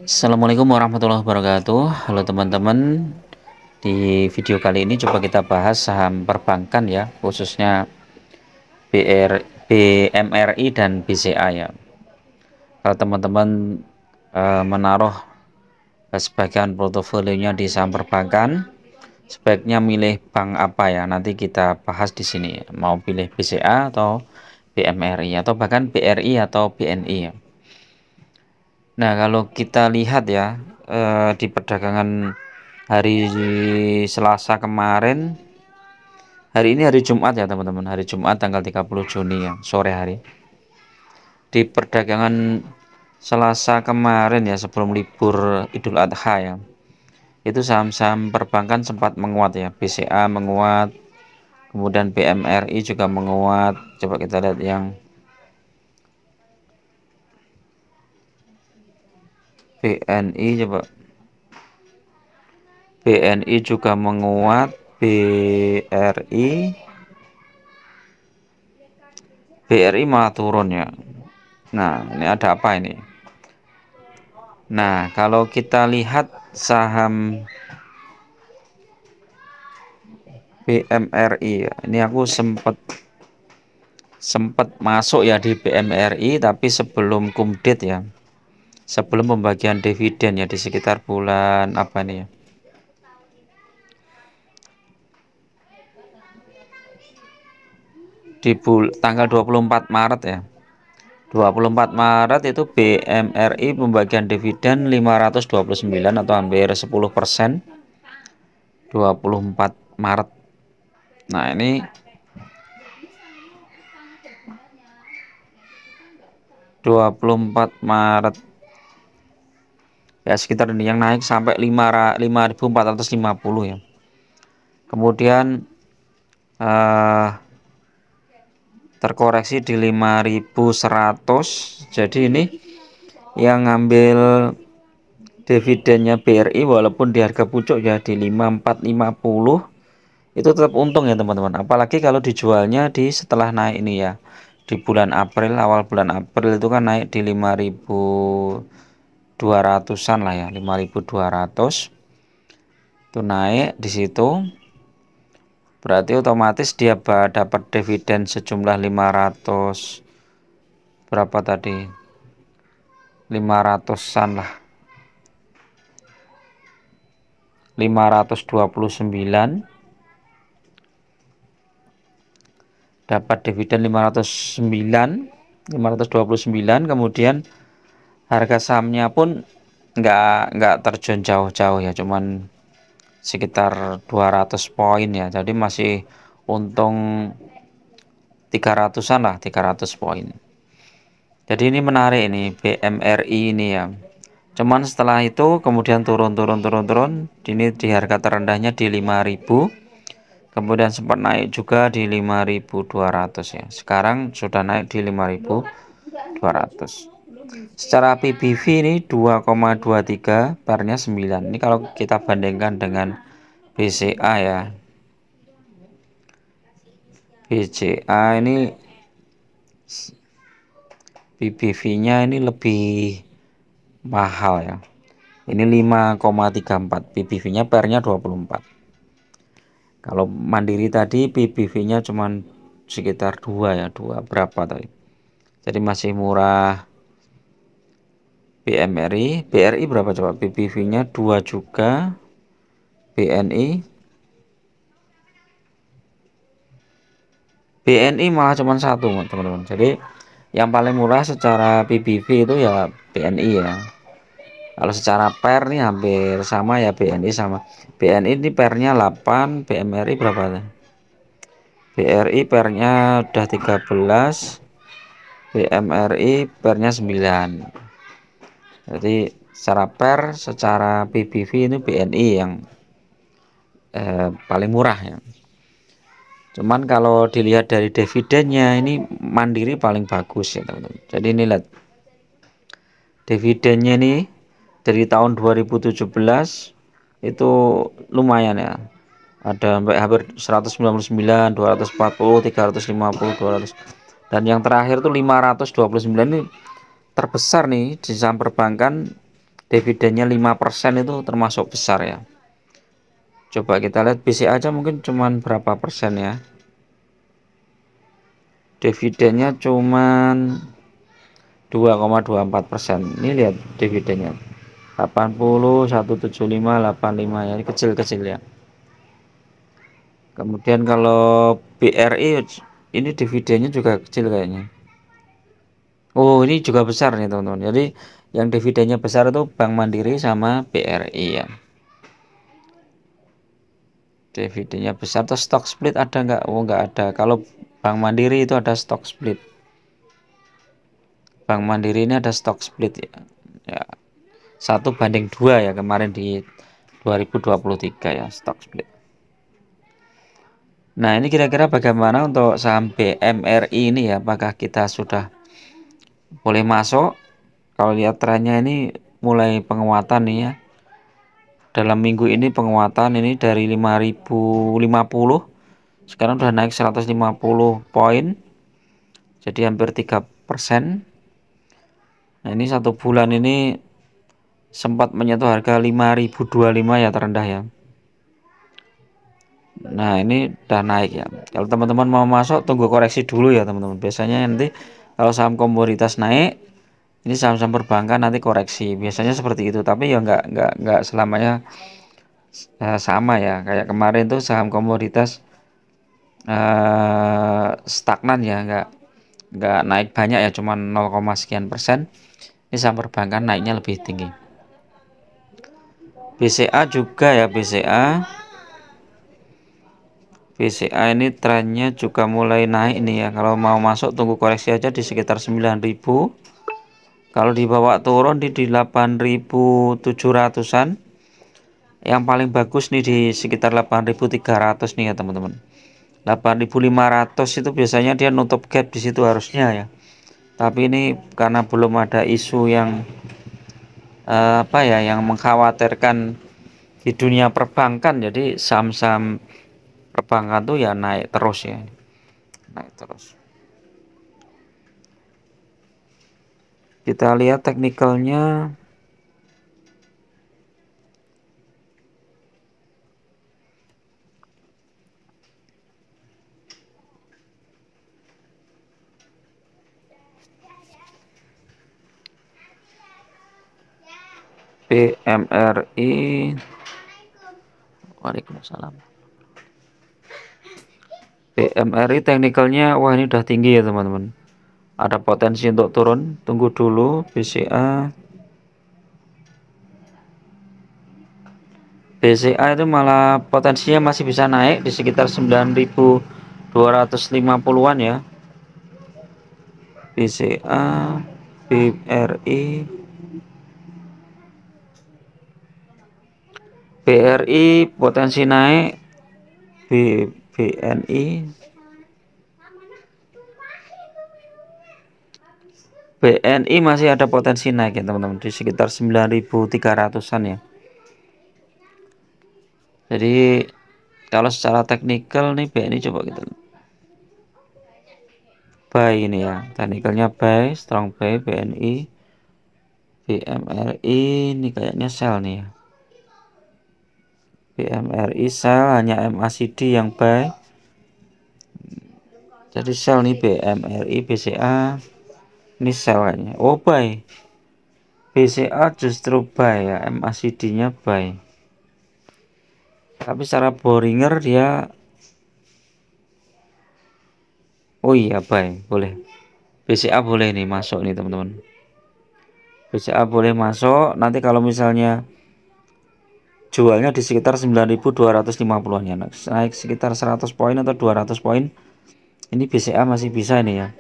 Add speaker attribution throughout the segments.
Speaker 1: Assalamualaikum warahmatullahi wabarakatuh. Halo teman-teman. Di video kali ini coba kita bahas saham perbankan ya, khususnya BMRI dan BCA ya. Kalau teman-teman menaruh sebagian portofolionya di saham perbankan, sebaiknya milih bank apa ya? Nanti kita bahas di sini. Mau pilih BCA atau BMRI atau bahkan BRI atau BNI ya. Nah, kalau kita lihat ya di perdagangan hari Selasa kemarin, hari ini hari Jumat ya teman-teman, hari Jumat tanggal 30 Juni ya, sore hari. Di perdagangan Selasa kemarin ya, sebelum libur Idul Adha ya, itu saham-saham perbankan sempat menguat ya, BCA menguat, kemudian BMRI juga menguat. Coba kita lihat yang BNI, coba BNI juga menguat, BRI malah turun ya. Nah, ini ada apa ini? Nah, kalau kita lihat saham BMRI ya, ini aku sempat masuk ya di BMRI, tapi sebelum kumdet ya, sebelum pembagian dividen ya, di sekitar bulan apa nih ya, di tanggal 24 Maret ya, 24 Maret itu BMRI pembagian dividen 529 atau hampir 10%, 24 Maret. Nah, ini 24 Maret ya, sekitar ini yang naik sampai 5.450 ya. Kemudian terkoreksi di 5.100. Jadi ini yang ngambil dividennya BRI walaupun di harga pucuk ya di 5.450, itu tetap untung ya teman-teman. Apalagi kalau dijualnya di setelah naik ini ya, di bulan April, awal bulan April itu kan naik di 5.200-an lah ya, 5.200 itu naik di situ. Berarti otomatis dia dapat dividen sejumlah 500, berapa tadi, 500-an lah, 529, dapat dividen 529. Kemudian harga sahamnya pun nggak terjun jauh-jauh ya, cuman sekitar 200 poin ya, jadi masih untung 300-an lah, 300 poin. Jadi ini menarik ini BMRI ini ya. Cuman setelah itu kemudian turun. Ini di harga terendahnya di 5.000. Kemudian sempat naik juga di 5.200 ya. Sekarang sudah naik di 5.200. Secara PBV ini 2,23, pernya 9. Ini kalau kita bandingkan dengan BCA ya. BCA ini PBV-nya ini lebih mahal ya. Ini 5,34, PBV-nya pernya 24. Kalau Mandiri tadi PBV-nya cuman sekitar 2 ya, 2 berapa tadi. Jadi masih murah. BRI berapa coba? PBV-nya 2 juga. BNI malah cuma 1 teman-teman. Jadi yang paling murah secara PBV itu ya BNI ya. Kalau secara per nih hampir sama ya, BNI sama. BNI ini pernya 8, BMRI berapa? BRI pernya udah 13, BMRI pernya 9. Jadi secara per, secara PBV ini BNI yang paling murah ya. Cuman kalau dilihat dari dividennya ini Mandiri paling bagus ya teman-teman. Jadi ini lihat dividennya nih dari tahun 2017 itu lumayan ya. Ada sampai hampir 199, 240, 350, 200. Dan yang terakhir tuh 529 ini terbesar nih di saham perbankan dividennya 5% itu termasuk besar ya. Coba kita lihat BCA aja mungkin cuman berapa persen ya. Dividennya cuman 2,24%. Ini lihat dividennya 80, 175, 85 ya, ini kecil-kecil ya. Kemudian kalau BRI ini dividennya juga kecil kayaknya. Oh, ini juga besar nih teman-teman. Jadi yang dividennya besar itu Bank Mandiri sama BRI ya. Dividennya besar. Terus stock split ada nggak? Oh, nggak ada. Kalau Bank Mandiri itu ada stock split. Bank Mandiri ini ada stock split ya. Ya, 1:2 ya kemarin di 2023 ya stock split. Nah, ini kira-kira bagaimana untuk saham BMRI ini ya? Apakah kita sudah boleh masuk? Kalau lihat trennya ini mulai penguatan nih ya. Dalam minggu ini penguatan ini dari 5.050 sekarang udah naik 150 poin. Jadi hampir 3%. Nah, ini 1 bulan ini sempat menyentuh harga 5.025 ya terendah ya. Nah, ini udah naik ya. Kalau teman-teman mau masuk tunggu koreksi dulu ya teman-teman. Biasanya nanti kalau saham komoditas naik, ini saham-saham perbankan nanti koreksi. Biasanya seperti itu. Tapi ya nggak selamanya sama ya. Kayak kemarin tuh saham komoditas stagnan ya, nggak naik banyak ya, cuma 0, sekian persen. Ini saham perbankan naiknya lebih tinggi. BCA juga ya, BCA ini trennya juga mulai naik nih ya. Kalau mau masuk tunggu koreksi aja di sekitar 9.000. Kalau dibawa turun di 8.700-an. Yang paling bagus nih di sekitar 8.300 nih ya teman-teman. 8.500 itu biasanya dia nutup gap di situ harusnya ya. Tapi ini karena belum ada isu yang yang mengkhawatirkan di dunia perbankan, jadi saham-saham perbankan tuh ya naik terus ya. Naik terus. Kita lihat teknikalnya. BMRI. Waalaikumsalam. BMRI teknikalnya wah ini udah tinggi ya teman-teman. Ada potensi untuk turun, tunggu dulu. BCA itu malah potensinya masih bisa naik di sekitar 9.250-an ya. BCA, BRI, BRI potensi naik, BNI, BNI masih ada potensi naik ya teman-teman di sekitar 9.300-an ya. Jadi kalau secara teknikal nih BNI coba kita buy ini ya, teknikalnya buy, strong buy BNI. BMRI ini kayaknya sell nih ya. BMRI sell, hanya MACD yang buy. Jadi sell nih BMRI, BCA ini sell kayaknya. Oh buy. BCA justru buy ya, MACD-nya buy. Tapi secara Bollinger dia oh iya buy, boleh. BCA boleh nih masuk nih teman-teman. BCA boleh masuk. Nanti kalau misalnya jualnya di sekitar 9.250-an ya, naik sekitar 100 poin atau 200 poin. Ini BCA masih bisa ini ya.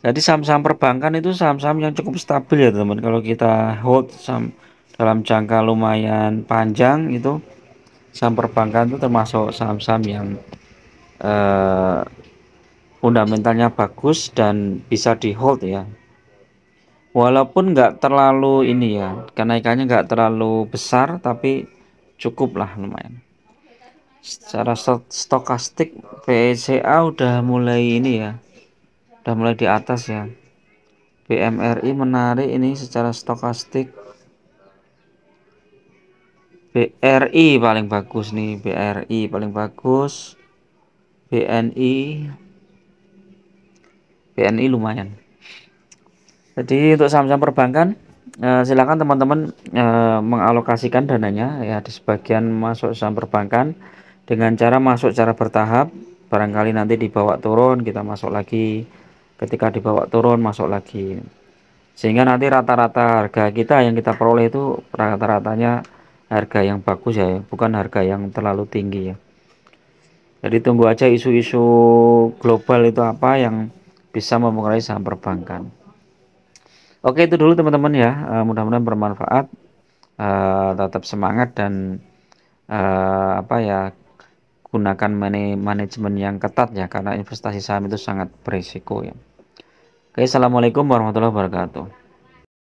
Speaker 1: Jadi saham-saham perbankan itu saham-saham yang cukup stabil ya teman. Kalau kita hold saham dalam jangka lumayan panjang itu saham perbankan itu termasuk saham-saham yang fundamentalnya bagus dan bisa di hold ya. Walaupun nggak terlalu ini ya, kenaikannya nggak terlalu besar tapi cukup lah lumayan. Secara stokastik PCA udah mulai ini ya, udah mulai di atas ya. BMRI menarik ini secara stokastik. BRI paling bagus nih, BRI paling bagus. BNI lumayan. Jadi untuk saham-saham perbankan silakan teman-teman mengalokasikan dananya ya, di sebagian masuk saham perbankan dengan cara masuk secara bertahap. Barangkali nanti dibawa turun kita masuk lagi, ketika dibawa turun masuk lagi, sehingga nanti rata-rata harga kita yang kita peroleh itu rata-ratanya harga yang bagus ya, bukan harga yang terlalu tinggi ya. Jadi tunggu aja isu-isu global itu apa yang bisa mempengaruhi saham perbankan. Oke, itu dulu teman-teman ya. Mudah-mudahan bermanfaat. Tetap semangat dan apa ya, gunakan manajemen yang ketat ya, karena investasi saham itu sangat berisiko ya. Oke, assalamualaikum warahmatullahi wabarakatuh.